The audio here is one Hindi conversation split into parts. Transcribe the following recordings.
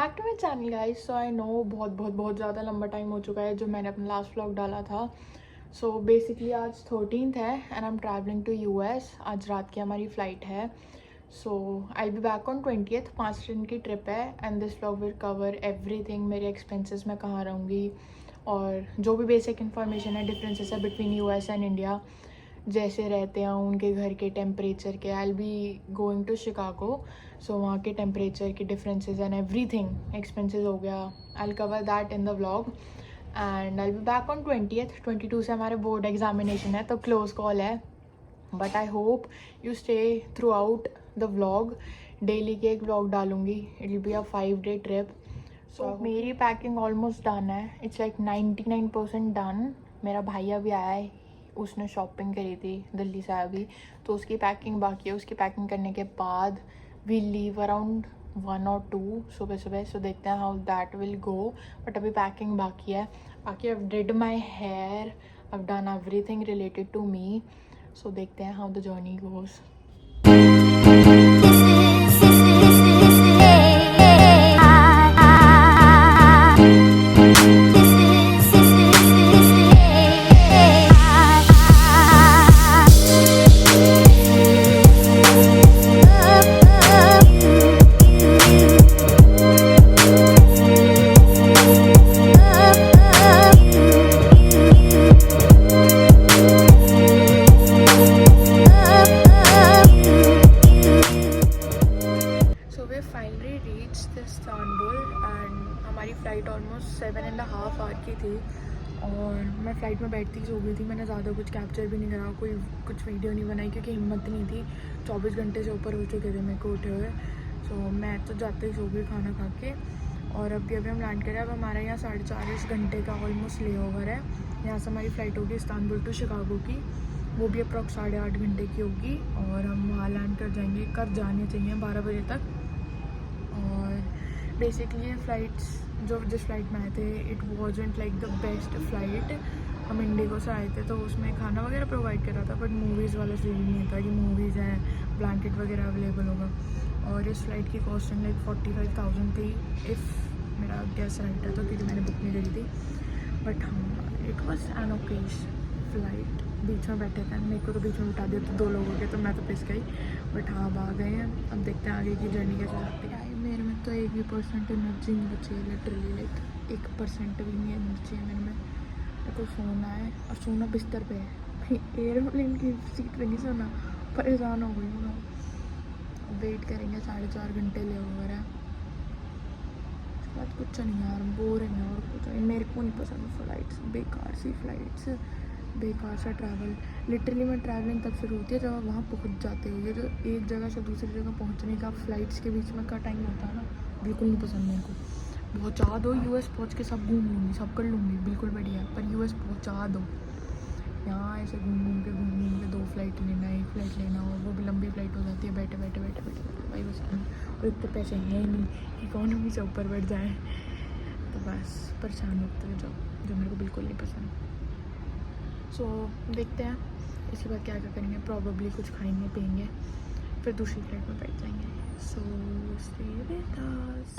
Back to my channel guys. So I know बहुत ज़्यादा लंबा टाइम हो चुका है जो मैंने अपना लास्ट व्लॉग डाला था। सो बेसिकली आज 13th है and I am travelling to US. आज रात की हमारी फ़्लाइट है। So I be back on 20th। 5 दिन की ट्रिप है and this vlog will cover everything. मेरे एक्सपेंसेस मैं कहाँ रहूँगी और जो भी बेसिक इन्फॉर्मेशन है, डिफरेंसेस है बिटवीन यूएस एंड इंडिया, जैसे रहते हैं उनके घर के टेम्परेचर के। I will be going to Chicago, so वहाँ के टेम्परेचर के डिफरेंसेस एंड एवरीथिंग, एक्सपेंसेस हो गया। I will cover that in the vlog and I will be back on 20th। 22 से हमारे बोर्ड एग्जामिनेशन है तो क्लोज कॉल है, but I hope you stay throughout the vlog. Daily के एक व्लॉग डालूंगी। It will be a 5-day trip. So मेरी पैकिंग ऑलमोस्ट डन है। It's like 99% done. मेरा भैया भी आया है, उसने शॉपिंग करी थी दिल्ली से अभी, तो उसकी पैकिंग बाकी है। उसकी पैकिंग करने के बाद वी लीव अराउंड 1 or 2 सुबह। सो देखते हैं how that will go, but अभी पैकिंग बाकी है। बाकी I did my hair, I done everything related to me. So देखते हैं how the journey goes. Flight almost 7.5 hour की थी और मैं फ़्लाइट में बैठती सो गई थी। मैंने ज़्यादा कुछ कैप्चर भी नहीं करा, कुछ वीडियो नहीं बनाई क्योंकि हिम्मत नहीं थी। 24 घंटे से ऊपर हो चुके थे मेरे को उठे हुए। सो मैं तो जाते ही सो गई खाना खा के। और अभी हम लैंड करें। अब हमारा यहाँ 4.5 घंटे का ऑलमोस्ट ले ओवर है। यहाँ से हमारी फ़्लाइट होगी इस्तांबुल टू शिकागो की, वो भी अप्रॉक्स 8.5 घंटे की होगी और हम वहाँ लैंड कर जाएंगे। कर जाने चाहिए 12 बजे तक। और बेसिकली फ़्लाइट्स जो जिस फ़्लाइट में आए थे, it wasn't like the best flight. हम इंडिगो से आए थे तो उसमें खाना वगैरह प्रोवाइड कर रहा था, बट मूवीज़ वाला सीन नहीं था कि मूवीज़ हैं, ब्लैंकेट वगैरह अवेलेबल होगा। और इस फ़्लाइट की कॉस्टिंग लाइक 45,000 थी, इफ़ मेरा गैस राइट है तो, क्योंकि मैंने बुक नहीं करी थी। बट हाँ, it was an okayish flight. बीच में बैठे थे, मेरे को तो बीच में उठा दिया तो 2 लोग हो गए तो मैं तो पिस गई। बट हाँ, अब आ गए हैं। अब देखते हैं आगे की जर्नी कैसे जाती है। मेरे में तो 1% एनर्जी नहीं बची है, लिटरली लाइक 1% भी नहीं एनर्जी है मेरे को सोना है और सोना बिस्तर पे है। एयरप्लेन की सीट पे नहीं सोना, परेशान हो गई हूँ। वेट करेंगे 4.5 घंटे ले ओवर है। उसके बाद कुछ नहीं यार, बोरिंग है और कुछ नहीं। मेरे को नहीं पसंद फ़्लाइट्स, बेकार सी फ़्लाइट्स, बेकार सा ट्रैवल। लिटरली मैं ट्रैवलिंग तब शुरू होती है जब आप वहाँ पहुँच जाते हो। ये जो एक जगह से दूसरी जगह पहुँचने का फ़्लाइट्स के बीच में का टाइम होता है ना, बिल्कुल नहीं पसंद मेरे को। पहुँचा दो, यूएस पहुँच के सब घूम लूँगी, सब कर लूँगी, बिल्कुल बढ़िया। पर यूएस पहुँचा दो। यहाँ ऐसे घूम के 2 फ्लाइट लेना, 1 फ्लाइट लेना, और वो भी लंबी फ़्लाइट हो जाती है। बैठे भाई बस। और इतने पैसे हैं नहीं कि इकोनॉमी से ऊपर बैठ जाए, तो बस परेशान होते हैं जो मेरे को बिल्कुल नहीं पसंद। सो देखते हैं इसके बाद क्या करेंगे। प्रॉबेबली कुछ खाएंगे पिएंगे, फिर दूसरी फ्लाइट में बैठ जाएंगे। So stay with us.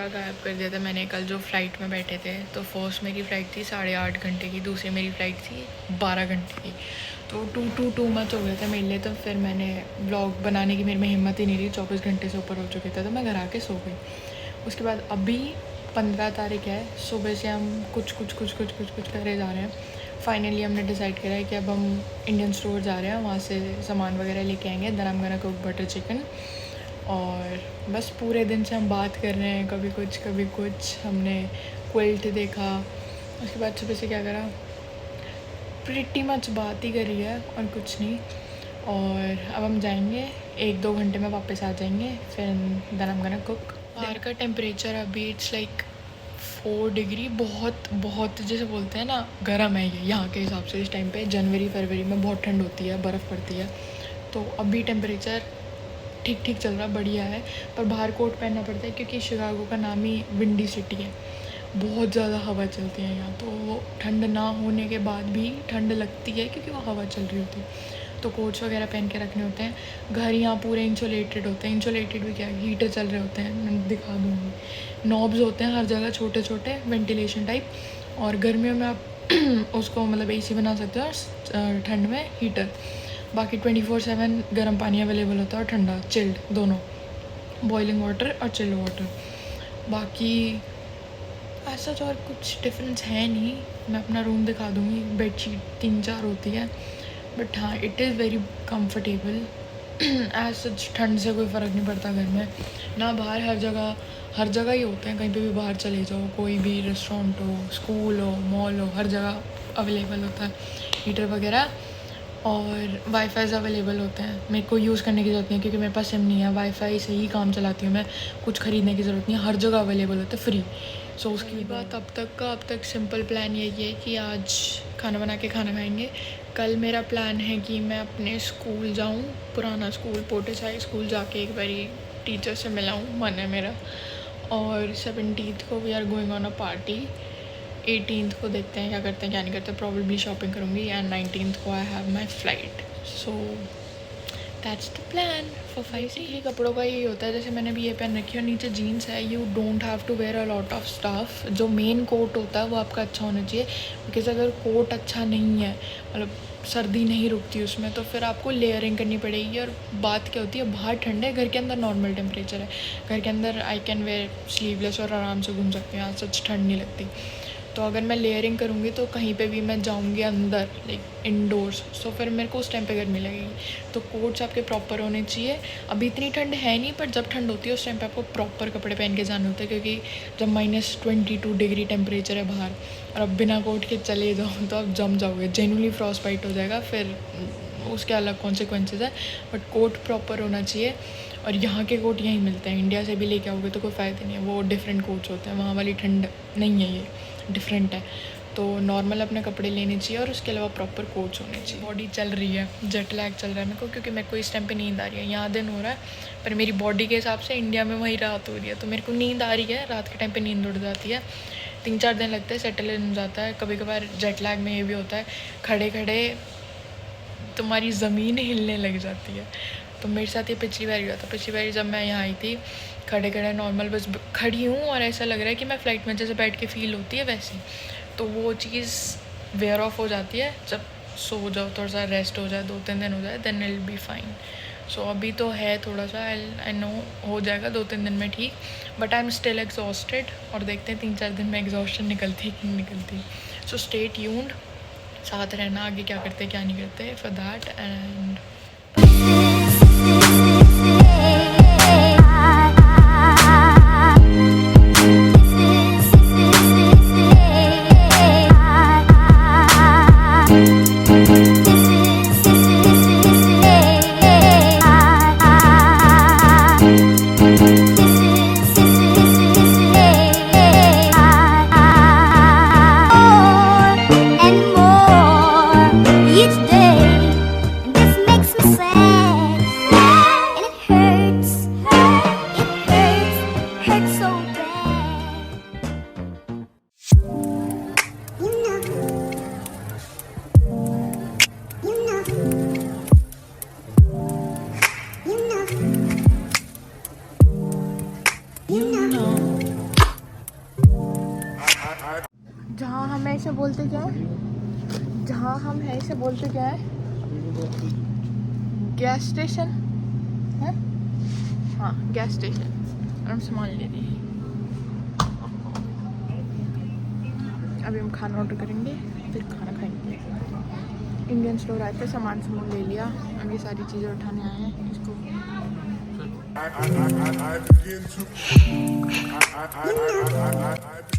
गायब कर दिया था मैंने कल जो फ़्लाइट में बैठे थे। तो फर्स्ट मेरी फ़्लाइट थी 8.5 घंटे की, दूसरी मेरी फ़्लाइट थी 12 घंटे की। तो टू मच हो गया था मेरे लिए। तो फिर मैंने ब्लॉग बनाने की मेरे में हिम्मत ही नहीं रही, 24 घंटे से ऊपर हो चुके थे, तो मैं घर आके सो गई। उसके बाद अभी 15 तारीख है, सुबह से हम कुछ करे जा रहे हैं। फाइनली हमने डिसाइड करा है कि अब हम इंडियन स्टोर जा रहे हैं, वहाँ से सामान वगैरह लेके आएंगे। देन हम गोना कुक बटर चिकन। और बस पूरे दिन से हम बात कर रहे हैं, कभी कुछ। हमने क्विल्ट देखा, उसके बाद सुबह से क्या करा, प्रिटी मच बात ही करी है और कुछ नहीं। और अब हम जाएंगे, 1-2 घंटे में वापस आ जाएंगे, फिर देन हम गोना कुक। बाहर का टेम्परेचर अभी इट्स लाइक 4 डिग्री, बहुत जैसे बोलते हैं ना गर्म है ये यहाँ के हिसाब से। इस टाइम पे जनवरी फरवरी में बहुत ठंड होती है, बर्फ़ पड़ती है। तो अभी टेम्परेचर ठीक चल रहा, बढ़िया है। पर बाहर कोट पहनना पड़ता है क्योंकि शिकागो का नाम ही विंडी सिटी है, बहुत ज़्यादा हवा चलती है यहाँ। तो ठंड ना होने के बाद भी ठंड लगती है क्योंकि वो हवा चल रही होती है। तो कोट्स वगैरह पहन के रखने होते हैं। घर यहाँ पूरे इंसुलेटेड होते हैं। इंसुलेटेड भी क्या, हीटर चल रहे होते हैं, मैं दिखा दूँगी। नॉब्स होते हैं हर जगह, छोटे वेंटिलेशन टाइप। और गर्मियों में आप उसको मतलब AC बना सकते हो, और ठंड में हीटर। बाकी 24/7 गर्म पानी अवेलेबल होता है और ठंडा चिल्ड दोनों, बॉइलिंग वाटर और चिल्ड वाटर। बाकी ऐसा तो और कुछ डिफरेंस है नहीं। मैं अपना रूम दिखा दूँगी, बेडशीट 3-4 होती है, बट हाँ it is very comfortable. As such ठंड से कोई फ़र्क नहीं पड़ता घर में ना, बाहर हर जगह ही होते हैं। कहीं पे भी बाहर चले जाओ, कोई भी रेस्टोरेंट हो, स्कूल हो, मॉल हो, हर जगह अवेलेबल होता है हीटर वगैरह। और वाईफाई अवेलेबल होते हैं, मेरे को यूज़ करने की ज़रूरत नहीं है क्योंकि मेरे पास सिम नहीं है। वाईफाई से ही काम चलाती हूँ मैं, कुछ ख़रीदने की ज़रूरत नहीं है, हर जगह अवेलेबल होता है फ्री। सो उसकी बात अब तक सिंपल प्लान यही है कि आज खाना बना के खाना खाएंगे। कल मेरा प्लान है कि मैं अपने स्कूल जाऊँ, पुराना स्कूल पोटेसाई स्कूल, जाके एक बारी टीचर से मिलाऊँ, मन है मेरा। और 17th को we are going on a party. 18th को देखते हैं क्या करते हैं क्या नहीं करते, प्रॉब्लली शॉपिंग करूँगी। एंड 19th को I have my flight. So that's the plan for 5 days. कपड़ों का यही होता है, जैसे मैंने भी ये पहन रखी है और नीचे जीन्स है। You don't have to wear a lot of stuff. जो मेन कोट होता है वो आपका अच्छा होना चाहिए, बिकॉज अगर कोट अच्छा नहीं है, मतलब सर्दी नहीं रुकती उसमें, तो फिर आपको लेयरिंग करनी पड़ेगी। और बात क्या होती है, बाहर ठंड है, घर के अंदर नॉर्मल टेम्परेचर है। घर के अंदर आई कैन वेयर स्लीवलेस और आराम से घूम सकती हूँ, यहाँ सच ठंड नहीं लगती। तो अगर मैं लेयरिंग करूँगी तो कहीं पे भी मैं जाऊँगी अंदर, लाइक इंडोर्स, सो फिर मेरे को उस टाइम पे गर्मी लगेगी। तो कोट्स आपके प्रॉपर होने चाहिए। अभी इतनी ठंड है नहीं, पर जब ठंड होती है उस टाइम पे आपको प्रॉपर कपड़े पहन के जाना होता है, क्योंकि जब -22 डिग्री टेम्परेचर है बाहर और अब बिना कोट के चले जाओ तो आप जम जाओगे, जेन्युइनली फ्रॉस्ट बाइट हो जाएगा, फिर उसके अलग कॉन्सिक्वेंसेज है। बट कोट प्रॉपर होना चाहिए। और यहाँ के कोट यहीं मिलते हैं, इंडिया से भी लेके आओगे तो कोई फ़ायदा नहीं है, वो डिफरेंट कोट्स होते हैं, वहाँ वाली ठंड नहीं है, ये डिफरेंट है। तो नॉर्मल अपने कपड़े लेने चाहिए और उसके अलावा प्रॉपर कोट्स होने चाहिए। बॉडी चल रही है, जेट लैग चल रहा है मेरे को, क्योंकि मेरे को इस टाइम पे नींद आ रही है। यहाँ दिन हो रहा है पर मेरी बॉडी के हिसाब से इंडिया में वही रात हो रही है, तो मेरे को नींद आ रही है। रात के टाइम पे नींद उड़ जाती है, 3-4 दिन लगते हैं सेटल इन हो जाता है। कभी कभार जेट लैग में ये भी होता है, खड़े खड़े तुम्हारी ज़मीन हिलने लग जाती है। तो मेरे साथ ये पिछली बार हुआ था। पिछली बार जब मैं यहाँ आई थी, खड़े खड़े नॉर्मल बस खड़ी हूँ और ऐसा लग रहा है कि मैं फ़्लाइट में जैसे बैठ के फ़ील होती है वैसे। तो वो चीज़ वेयर ऑफ हो जाती है जब सो जाओ, थोड़ा सा रेस्ट हो जाए, 2-3 दिन हो जाए, देन इट बी फाइन। सो अभी तो है थोड़ा सा, आई नो हो जाएगा 2-3 दिन में ठीक, but I am still exhausted. और देखते हैं 3-4 दिन में एग्जॉस्शन निकलती है कि नहीं निकलती। सो स्टे ट्यून्ड, साथ रहना, आगे क्या करते क्या नहीं करते for that. And Each day, and this makes me sad. हमें ऐसे बोलते क्या है, जहाँ हम है इसे बोलते क्या है, गैस स्टेशन है। हाँ गैस स्टेशन। और हम सामान ले रहे हैं। अभी हम खाना ऑर्डर करेंगे फिर खाना खाएंगे। इंडियन स्टोर आए थे, सामान ले लिया। अब ये सारी चीज़ें उठाने आए हैं इसको। I begin to